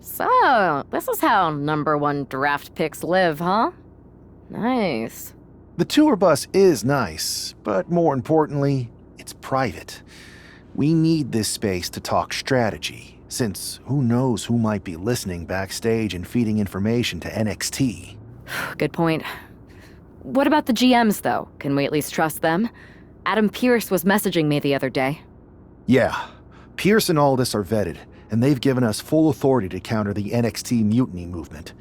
So, this is how #1 draft picks live, huh? Nice. The tour bus is nice, but more importantly, it's private. We need this space to talk strategy, since who knows who might be listening backstage and feeding information to NXT. Good point. What about the GMs, though? Can we at least trust them? Adam Pearce was messaging me the other day. Yeah, Pierce and Aldis are vetted, and they've given us full authority to counter the NXT mutiny movement.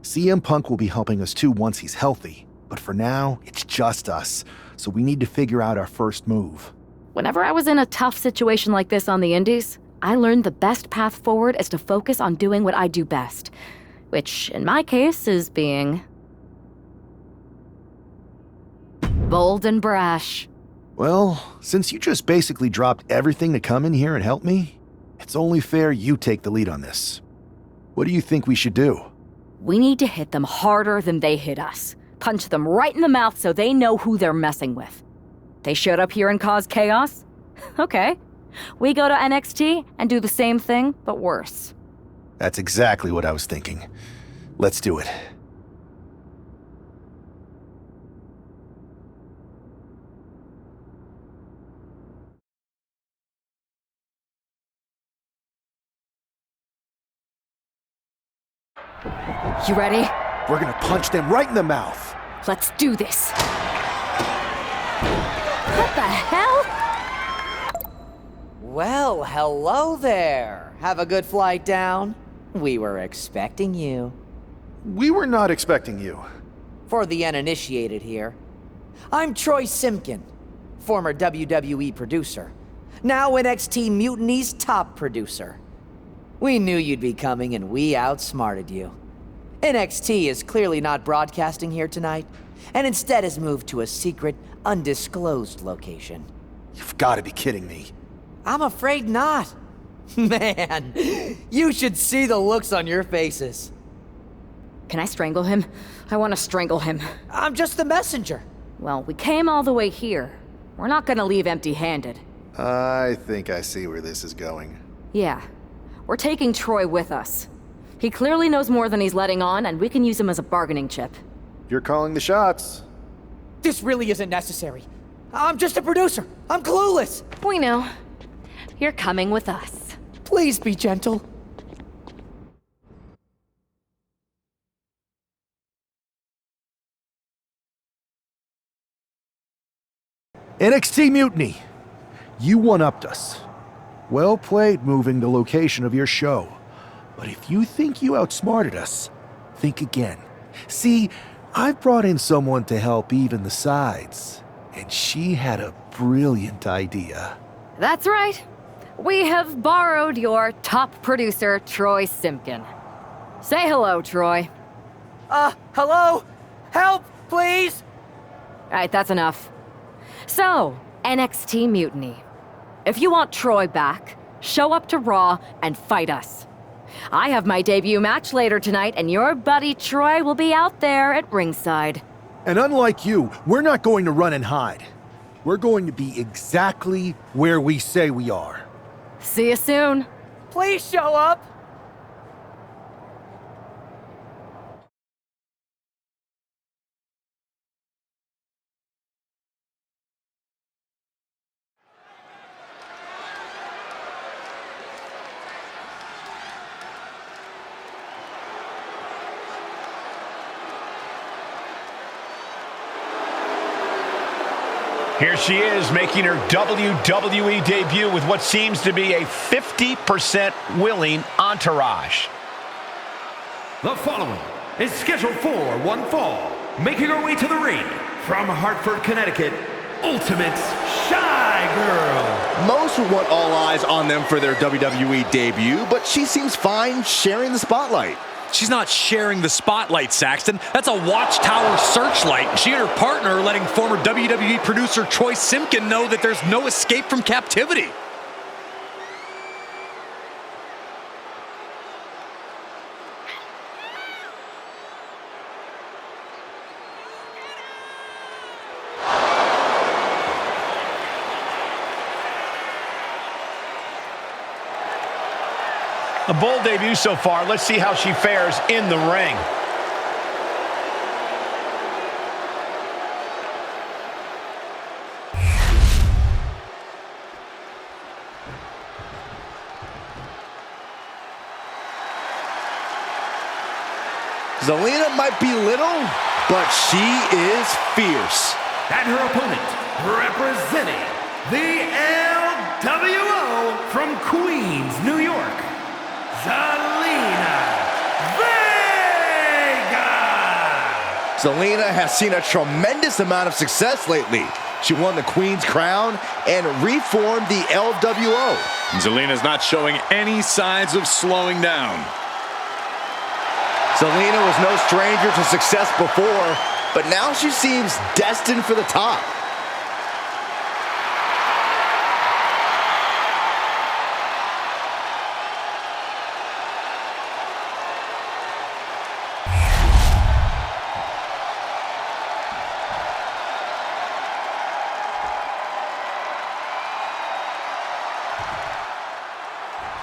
CM Punk will be helping us too once he's healthy, but for now, it's just us, so we need to figure out our first move. Whenever I was in a tough situation like this on the Indies, I learned the best path forward is to focus on doing what I do best, which, in my case, is being bold and brash. Well, since you just basically dropped everything to come in here and help me, it's only fair you take the lead on this. What do you think we should do? We need to hit them harder than they hit us. Punch them right in the mouth so they know who they're messing with. They showed up here and caused chaos? Okay. We go to NXT and do the same thing, but worse. That's exactly what I was thinking. Let's do it. You ready? We're gonna punch them right in the mouth. Let's do this. What the hell? Well, hello there. Have a good flight down. We were expecting you. We were not expecting you. For the uninitiated here, I'm Troy Simkin, former WWE producer, now NXT Mutiny's top producer. We knew you'd be coming and we outsmarted you. NXT is clearly not broadcasting here tonight, and instead has moved to a secret, undisclosed location. You've got to be kidding me. I'm afraid not. Man, you should see the looks on your faces. Can I strangle him? I want to strangle him. I'm just the messenger. Well, we came all the way here. We're not gonna leave empty-handed. I think I see where this is going. Yeah. We're taking Troy with us. He clearly knows more than he's letting on, and we can use him as a bargaining chip. You're calling the shots. This really isn't necessary. I'm just a producer. I'm clueless. We know. You're coming with us. Please be gentle. NXT Mutiny. You one-upped us. Well played moving the location of your show. But if you think you outsmarted us, think again. See, I've brought in someone to help even the sides, and she had a brilliant idea. That's right. We have borrowed your top producer, Troy Simkin. Say hello, Troy. Hello? Help, please? All right, that's enough. So, NXT Mutiny. If you want Troy back, show up to Raw and fight us. I have my debut match later tonight, and your buddy Troy will be out there at ringside. And unlike you, we're not going to run and hide. We're going to be exactly where we say we are. See you soon. Please show up. Here she is, making her WWE debut with what seems to be a 50% willing entourage. The following is scheduled for one fall, making her way to the ring from Hartford, Connecticut, Ultimate Shy Girl. Most would want all eyes on them for their WWE debut, but she seems fine sharing the spotlight. She's not sharing the spotlight, Saxton. That's a watchtower searchlight. She and her partner are letting former WWE producer Troy Simkin know that there's no escape from captivity. A bold debut so far. Let's see how she fares in the ring. Zelina might be little, but she is fierce. And her opponent, representing the LWO from Queens, New York, Zelina Vega! Zelina has seen a tremendous amount of success lately. She won the Queen's Crown and reformed the LWO. Zelina's not showing any signs of slowing down. Zelina was no stranger to success before, but now she seems destined for the top.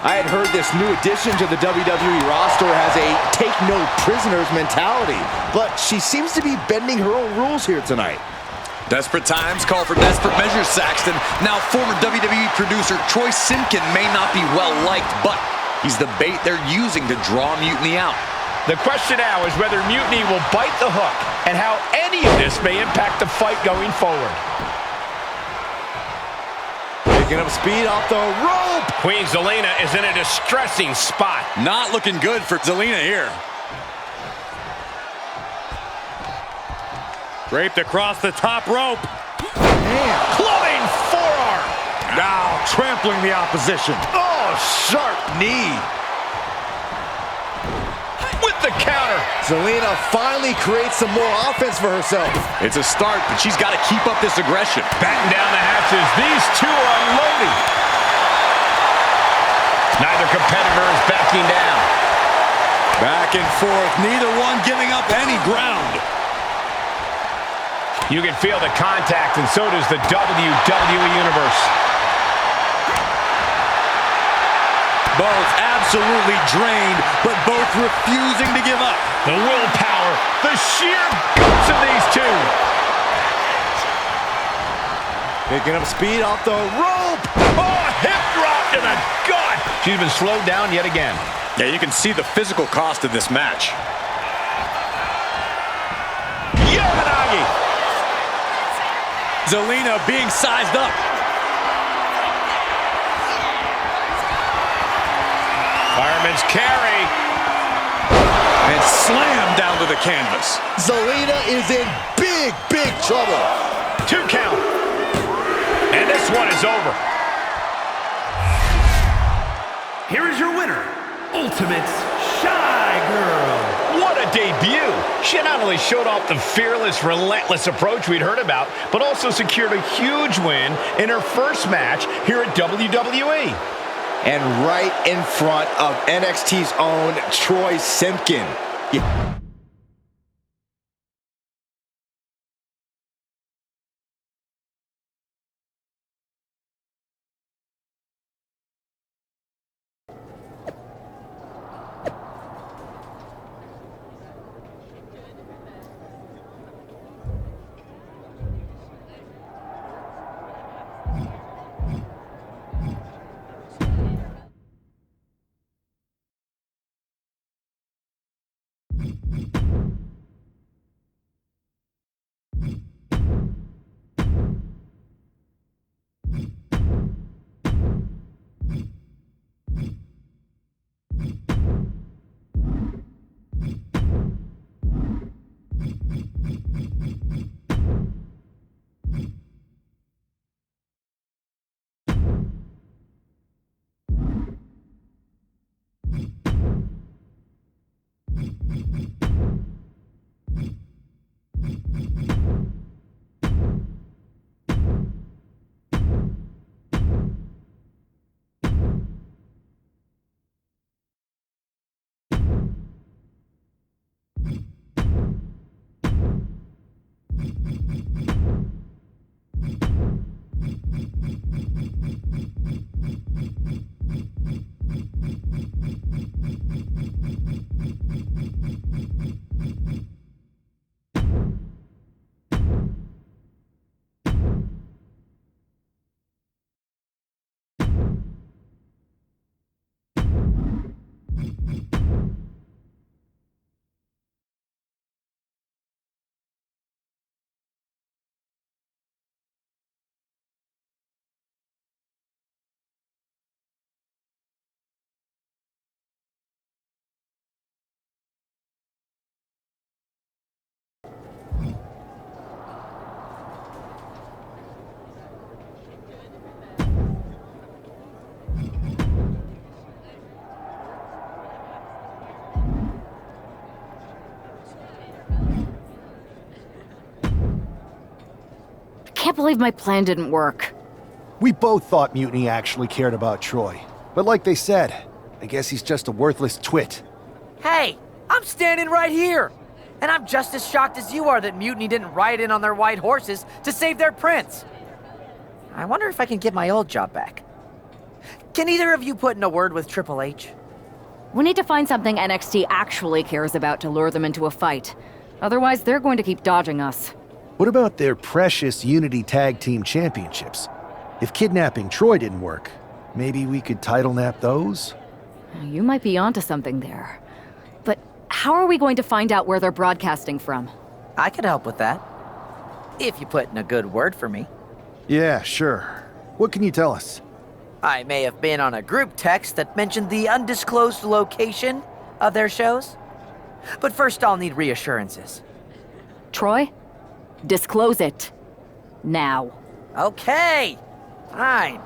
I had heard this new addition to the WWE roster has a take-no-prisoners mentality, but she seems to be bending her own rules here tonight. Desperate times call for desperate measures, Saxton. Now, former WWE producer Troy Simpkin may not be well-liked, but he's the bait they're using to draw Mutiny out. The question now is whether Mutiny will bite the hook and how any of this may impact the fight going forward. Picking up speed off the rope. Queen Zelina is in a distressing spot. Not looking good for Zelina here. Draped across the top rope. Man. Clubbing forearm. Now trampling the opposition. Oh, sharp knee. With the counter. Zelina finally creates some more offense for herself. It's a start, but she's got to keep up this aggression. Batten down the hatches. These two are unloading. Neither competitor is backing down. Back and forth, neither one giving up any ground. You can feel the contact, and so does the WWE Universe. Both absolutely drained, but both refusing to give up. The willpower, the sheer guts of these two. Picking up speed off the rope. Oh, hip drop to the gut. She's been slowed down yet again. Yeah, you can see the physical cost of this match. Yamanagi. Zelina being sized up. Fireman's carry. And slammed down to the canvas. Zelina is in big, big trouble. 2 count. And this one is over. Here is your winner, Ultimate Shy Girl. What a debut. She not only showed off the fearless, relentless approach we'd heard about, but also secured a huge win in her first match here at WWE. And right in front of NXT's own Troy Simpkin. can't believe my plan didn't work. We both thought Mutiny actually cared about Troy. But like they said, I guess he's just a worthless twit. Hey, I'm standing right here. And I'm just as shocked as you are that Mutiny didn't ride in on their white horses to save their prince. I wonder if I can get my old job back. Can either of you put in a word with Triple H? We need to find something NXT actually cares about to lure them into a fight. Otherwise, they're going to keep dodging us. What about their precious Unity Tag Team Championships? If kidnapping Troy didn't work, maybe we could title nap those? You might be onto something there. But how are we going to find out where they're broadcasting from? I could help with that. If you put in a good word for me. Yeah, sure. What can you tell us? I may have been on a group text that mentioned the undisclosed location of their shows. But first I'll need reassurances. Troy? Disclose it. Now. Okay, fine.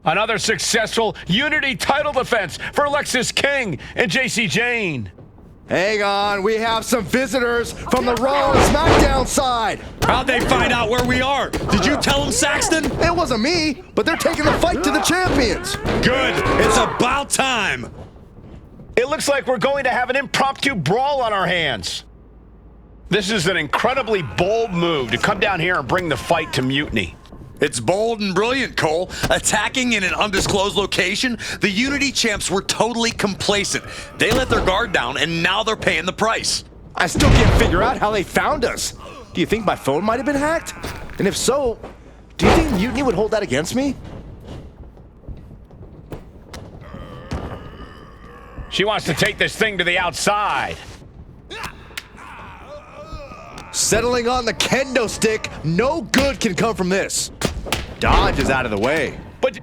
Another successful Unity title defense for Lexis King and JC Jane. Hang on, we have some visitors from the Raw and SmackDown side. How'd they find out where we are? Did you tell them, Saxton? It wasn't me, but they're taking the fight to the champions. Good. It's about time. It looks like we're going to have an impromptu brawl on our hands. This is an incredibly bold move to come down here and bring the fight to Mutiny. It's bold and brilliant, Cole. Attacking in an undisclosed location, the Unity champs were totally complacent. They let their guard down, and now they're paying the price. I still can't figure out how they found us. Do you think my phone might have been hacked? And if so, do you think Mutiny would hold that against me? She wants to take this thing to the outside. Settling on the kendo stick, no good can come from this. Dodge is out of the way. But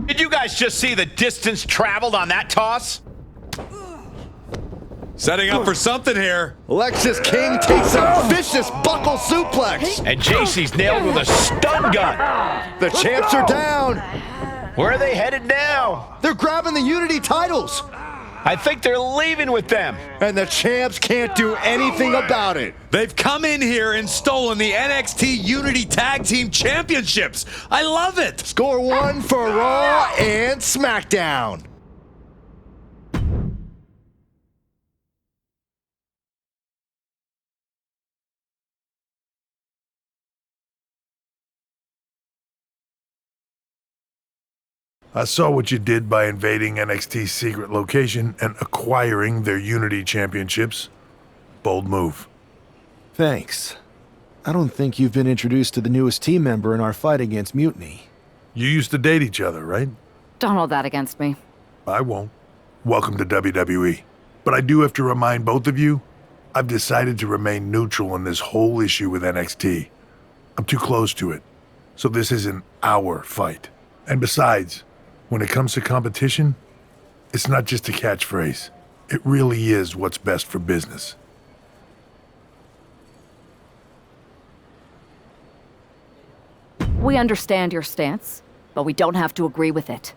did you guys just see the distance traveled on that toss? Setting up for something here. Lexis King takes a vicious buckle suplex. And JC's nailed with a stun gun. The champs are down. Where are they headed now? They're grabbing the Unity titles. I think they're leaving with them. And the champs can't do anything about it. They've come in here and stolen the NXT Unity Tag Team Championships. I love it. Score one for Raw and SmackDown. I saw what you did by invading NXT's secret location and acquiring their Unity championships. Bold move. Thanks. I don't think you've been introduced to the newest team member in our fight against Mutiny. You used to date each other, right? Don't hold that against me. I won't. Welcome to WWE. But I do have to remind both of you, I've decided to remain neutral in this whole issue with NXT. I'm too close to it. So this isn't our fight. And besides, when it comes to competition, it's not just a catchphrase. It really is what's best for business. We understand your stance, but we don't have to agree with it.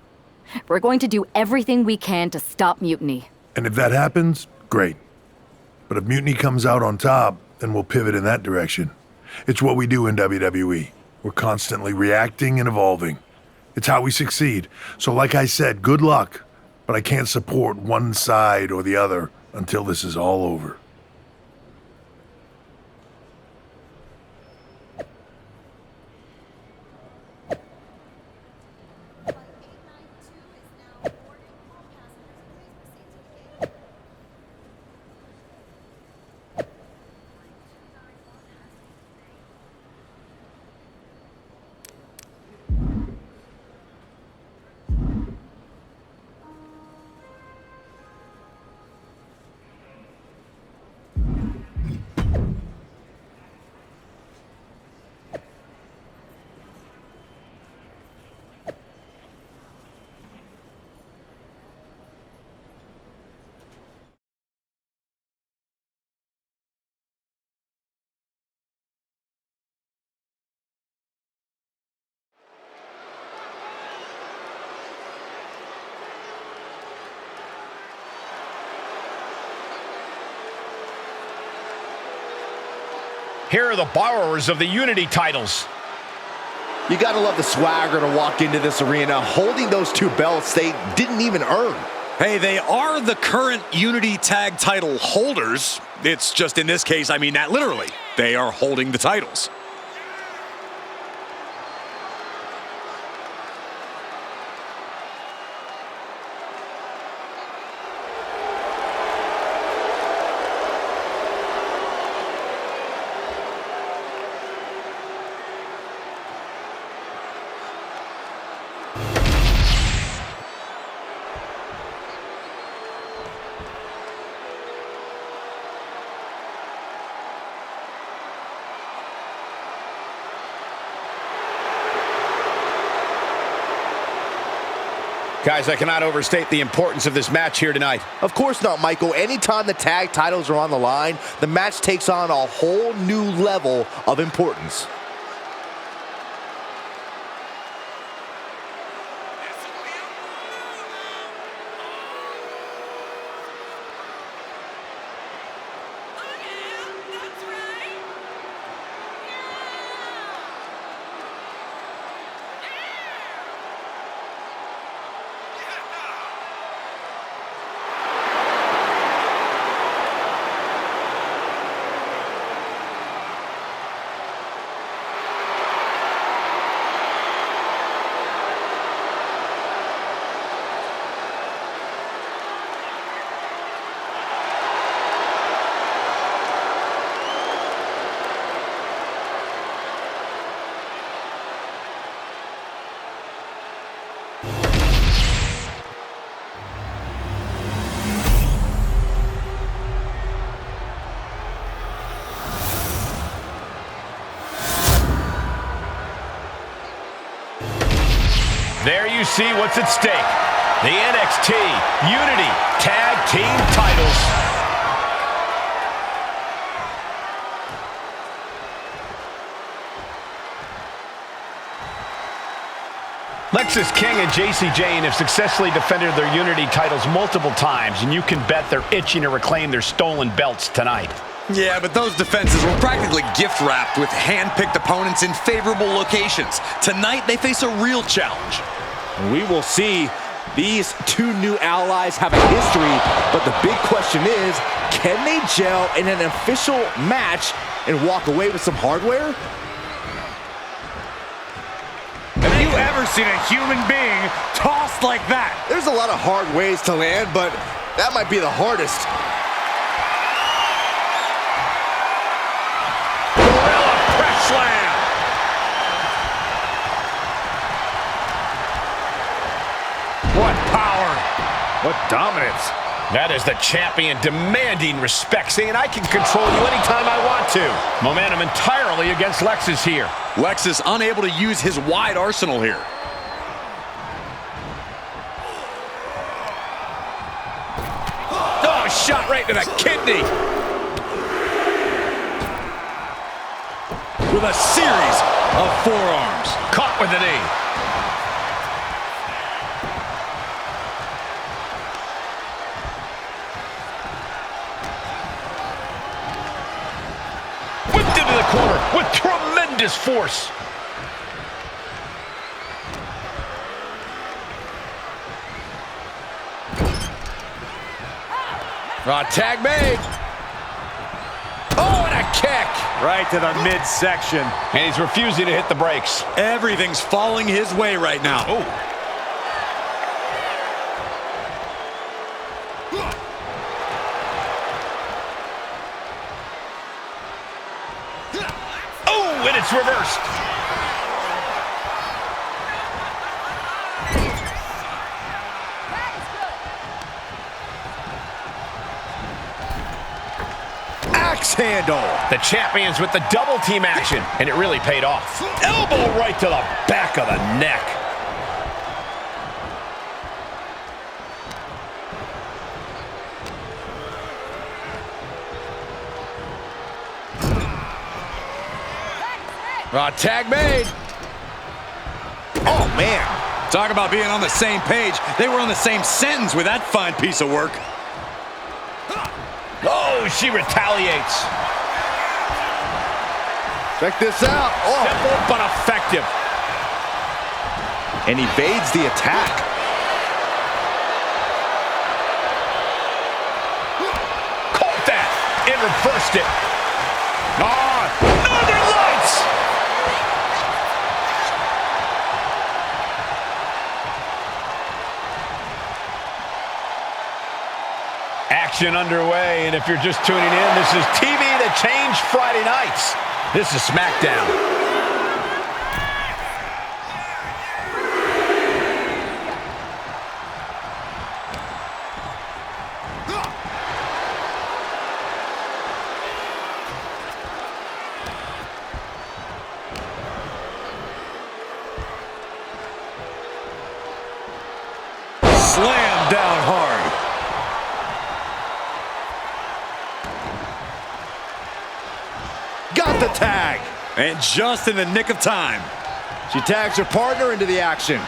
We're going to do everything we can to stop Mutiny. And if that happens, great. But if Mutiny comes out on top, then we'll pivot in that direction. It's what we do in WWE. We're constantly reacting and evolving. It's how we succeed. So like I said, good luck. But I can't support one side or the other until this is all over. here are the borrowers of the Unity titles. You gotta love the swagger to walk into this arena holding those two belts they didn't even earn. Hey, they are the current Unity Tag title holders. It's just in this case, I mean that literally. They are holding the titles. Guys, I cannot overstate the importance of this match here tonight. Of course not, Michael. Anytime the tag titles are on the line, the match takes on a whole new level of importance. There you see what's at stake. The NXT Unity Tag Team titles. Lexis King and JC Jane have successfully defended their Unity titles multiple times, and you can bet they're itching to reclaim their stolen belts tonight. Yeah, but those defenses were practically gift-wrapped with hand-picked opponents in favorable locations. Tonight, they face a real challenge. We will see. These two new allies have a history, but the big question is, can they gel in an official match and walk away with some hardware? Have you ever seen a human being tossed like that? There's a lot of hard ways to land, but that might be the hardest. Press slam. What power. What dominance. That is the champion demanding respect, saying I can control you anytime I want to. Momentum entirely against Lexis here. Lexis unable to use his wide arsenal here. Oh, shot right to the kidney. With a series of forearms. Caught with the knee. Whipped into the corner with tremendous force. Tag made. Oh, and a kick. Right to the midsection. And he's refusing to hit the brakes. Everything's falling his way right now. Oh. Oh, and it's reversed. Axe handle. The champions with the double team action, and it really paid off. Elbow right to the back of the neck. Tag made. Oh, man. Talk about being on the same page. They were on the same sentence with that fine piece of work. Oh, she retaliates. Check this out. Oh. Simple but effective. And evades the attack. Caught that and reversed it. Northern Lights! Action underway, and if you're just tuning in, this is TV that changed Friday nights. This is SmackDown. Slammed down hard. Got the tag. And just in the nick of time. She tags her partner into the action.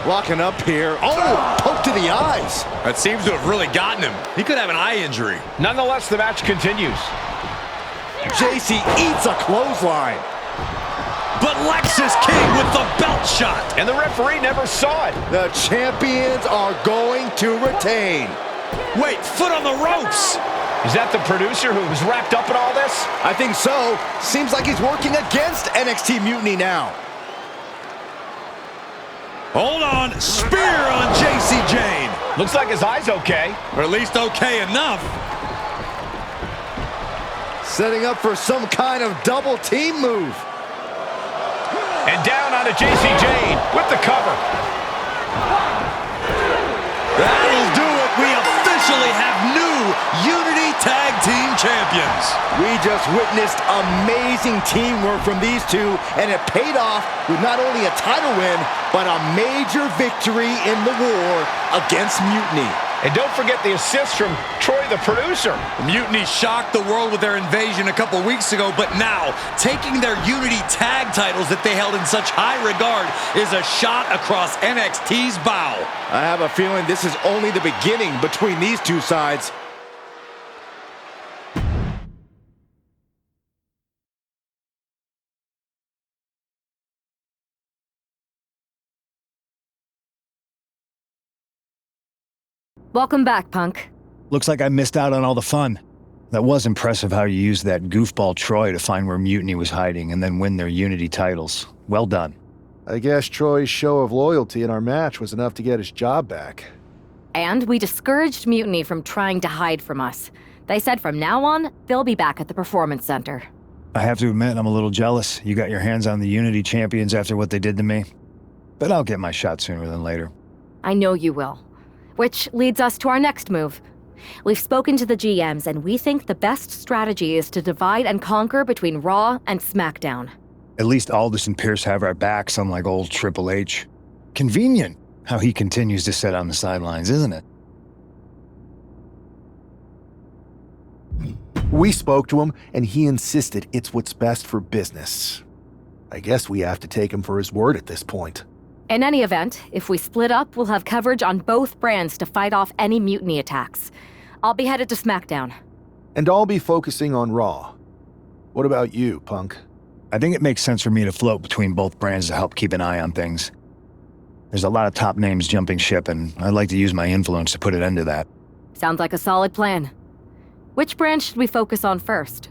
Locking up here. Oh, poke to the eyes. That seems to have really gotten him. He could have an eye injury. Nonetheless, the match continues. JC eats a clothesline. But Lex is king with the belt shot. And the referee never saw it. The champions are going to retain. Wait, foot on the ropes. Is that the producer who was wrapped up in all this? I think so. Seems like he's working against NXT Mutiny now. Hold on. Spear on JC Jane. Looks like his eye's okay. Or at least okay enough. Setting up for some kind of double team move. And down onto JC Jane with the cover. That'll do it. We officially have new Unity Tag Team Champions. We just witnessed amazing teamwork from these two, and it paid off with not only a title win, but a major victory in the war against Mutiny. And don't forget the assist from Troy, the producer. Mutiny shocked the world with their invasion a couple weeks ago, but now taking their Unity tag titles that they held in such high regard is a shot across NXT's bow. I have a feeling this is only the beginning between these two sides. Welcome back, Punk. Looks like I missed out on all the fun. That was impressive how you used that goofball Troy to find where Mutiny was hiding and then win their Unity titles. Well done. I guess Troy's show of loyalty in our match was enough to get his job back. And we discouraged Mutiny from trying to hide from us. They said from now on, they'll be back at the Performance Center. I have to admit, I'm a little jealous. You got your hands on the Unity champions after what they did to me. But I'll get my shot sooner than later. I know you will. Which leads us to our next move. We've spoken to the GMs, and we think the best strategy is to divide and conquer between Raw and SmackDown. At least Aldous and Pierce have our backs, unlike old Triple H. Convenient how he continues to sit on the sidelines, isn't it? We spoke to him, and he insisted it's what's best for business. I guess we have to take him for his word at this point. In any event, if we split up, we'll have coverage on both brands to fight off any Mutiny attacks. I'll be headed to SmackDown. And I'll be focusing on Raw. What about you, Punk? I think it makes sense for me to float between both brands to help keep an eye on things. There's a lot of top names jumping ship, and I'd like to use my influence to put an end to that. Sounds like a solid plan. Which brand should we focus on first?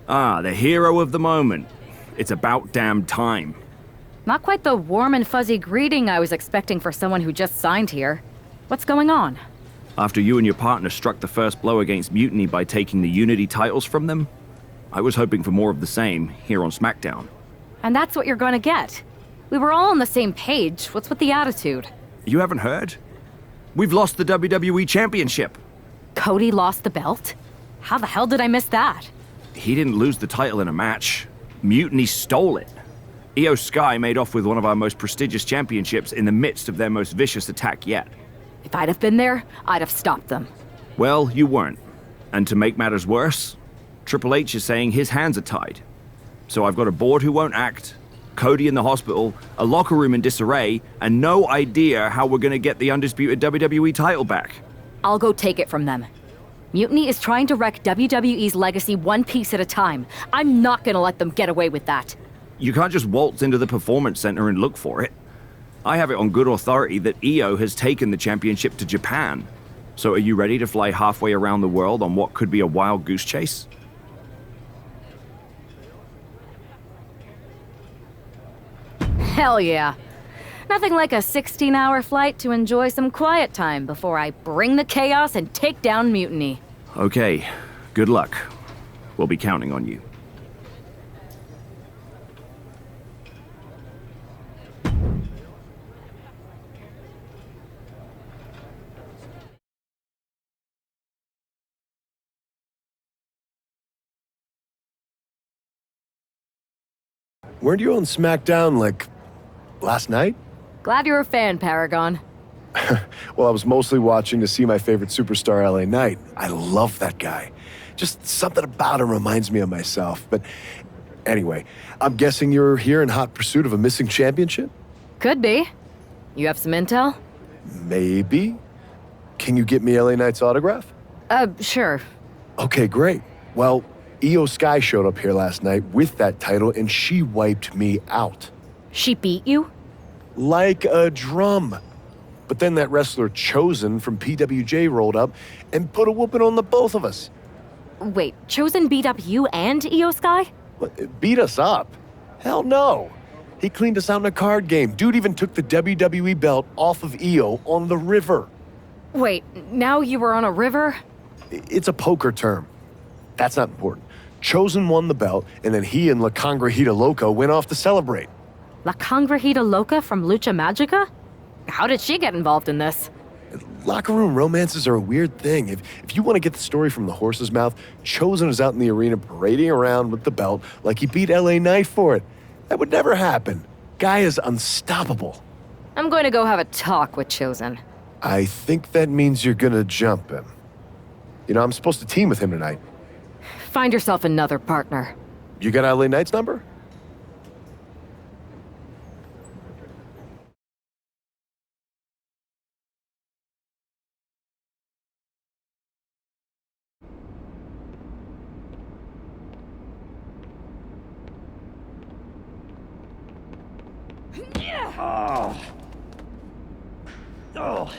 Ah, the hero of the moment. It's about damn time. Not quite the warm and fuzzy greeting I was expecting for someone who just signed here. What's going on? After you and your partner struck the first blow against Mutiny by taking the Unity titles from them, I was hoping for more of the same here on SmackDown. And that's what you're going to get. We were all on the same page. What's with the attitude? You haven't heard? We've lost the WWE Championship. Cody lost the belt? How the hell did I miss that? He didn't lose the title in a match. Mutiny stole it. Io Sky made off with one of our most prestigious championships in the midst of their most vicious attack yet. If I'd have been there, I'd have stopped them. Well, you weren't. And to make matters worse, Triple H is saying his hands are tied. So I've got a board who won't act, Cody in the hospital, a locker room in disarray, and no idea how we're gonna get the undisputed WWE title back. I'll go take it from them. Mutiny is trying to wreck WWE's legacy one piece at a time. I'm not gonna let them get away with that. You can't just waltz into the Performance Center and look for it. I have it on good authority that Io has taken the championship to Japan. So are you ready to fly halfway around the world on what could be a wild goose chase? Hell yeah. Nothing like a 16-hour flight to enjoy some quiet time before I bring the chaos and take down Mutiny. Okay, good luck. We'll be counting on you. Weren't you on SmackDown, like, last night? Glad you're a fan, Paragon. Well, I was mostly watching to see my favorite superstar, LA Knight. I love that guy. Just something about him reminds me of myself. But anyway, I'm guessing you're here in hot pursuit of a missing championship? Could be. You have some intel? Maybe. Can you get me LA Knight's autograph? Sure. Okay, great. Well, Io Sky showed up here last night with that title, and she wiped me out. She beat you? Like a drum. But then that wrestler Chosen from PWJ rolled up and put a whooping on the both of us. Wait, Chosen beat up you and Io Sky? What, beat us up? Hell no. He cleaned us out in a card game. Dude even took the WWE belt off of Io on the river. Wait, now you were on a river? It's a poker term. That's not important. Chosen won the belt, and then he and La Congrejita Loca went off to celebrate. La Congrejita Loca from Lucha Magica? How did she get involved in this? Locker room romances are a weird thing. If you want to get the story from the horse's mouth, Chosen is out in the arena parading around with the belt like he beat LA Knight for it. That would never happen. Guy is unstoppable. I'm going to go have a talk with Chosen. I think that means you're gonna jump him. You know, I'm supposed to team with him tonight. Find yourself another partner. You got LA Knight's number? Oh.